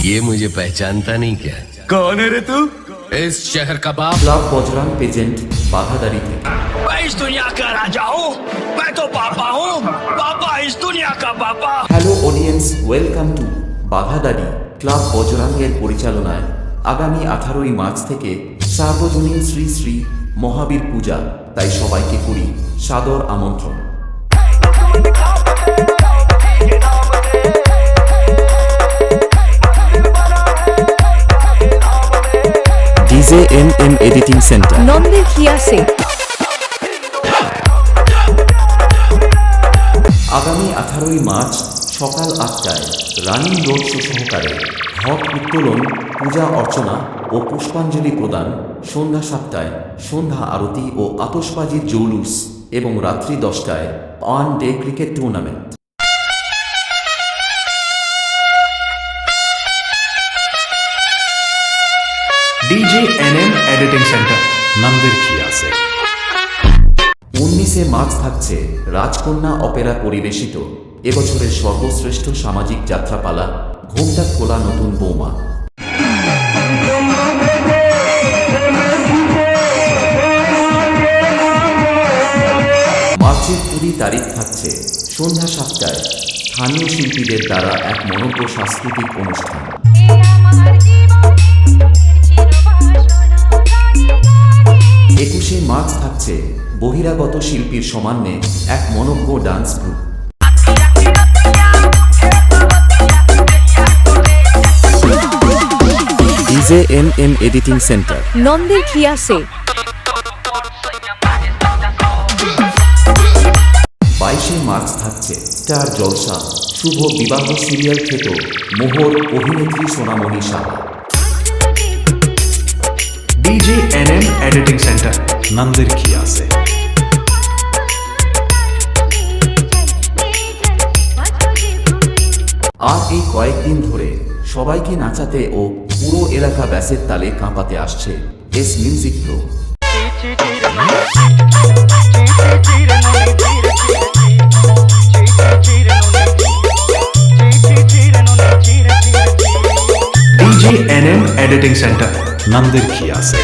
ये मुझे पहचानता नहीं क्या? कौन है रे तू? इस शहर का बाप। ক্লাব বজরাং পেজেন্ট বাঘাদারি থেকে। मैं इस दुनिया का राजा हूँ, मैं तो पापा हूँ, पापा इस दुनिया का पापा। হ্যালো অডিয়েন্স, ওয়েলকাম টু বাঘাদারি। ক্লাব বজরাং এর পরিচালনায় আগামী 18ই মার্চ থেকে সার্বজনীন শ্রী শ্রী মহাবীর পূজা, তাই সবাইকে করি সাদর আমন্ত্রণ। DJMM এডিটিং সেন্টার, নন্দের খিয়া সে। আগামী 18ই মার্চ সকাল 8টায় রানিং রোড শো সহকারে ঘট উত্তোলন, পূজা অর্চনা ও পুষ্পাঞ্জলি প্রদান, সন্ধ্যা 7টায় সন্ধ্যা আরতি ও আতশবাজির জৌলুস এবং রাত্রি 10টায় one day cricket tournament. DJNM editing centre, নন্দের খিয়া সে। 19শে মার্চ থাকছে রাজকন্যা অপেরা পরিবেশিত এবছরের সর্বশ্রেষ্ঠ সামাজিক যাত্রাপালা ঘোমটা খোলা নতুন বৌমা। মার্চের 20 তারিখ থাকছে সন্ধ্যা 7টায় স্থানীয় শিল্পীদের দ্বারা এক মনোজ্ঞ সাংস্কৃতিক অনুষ্ঠান। 21শে মার্চ থাকছে বহিরাগত শিল্পীর সমান্যে এক মনোজ্ঞ dance group. DJMM editing centre, নন্দের খিয়া সে। 22শে মার্চ থাকছে স্টার জলসা শুভ বিবাহ সিরিয়াল খ্যাত মোহর অভিনেত্রী সোনামণি সাহা। DJNM এডিটিং সেন্টার, নন্দের খিয়া সে। আর এই কয়েকদিন ধরে সবাইকে নাচাতে ও পুরো এলাকা ব্যাসের তালে কাঁপাতে আসছে S music pro. DJNM editing centre, নন্দের খিয়া সে।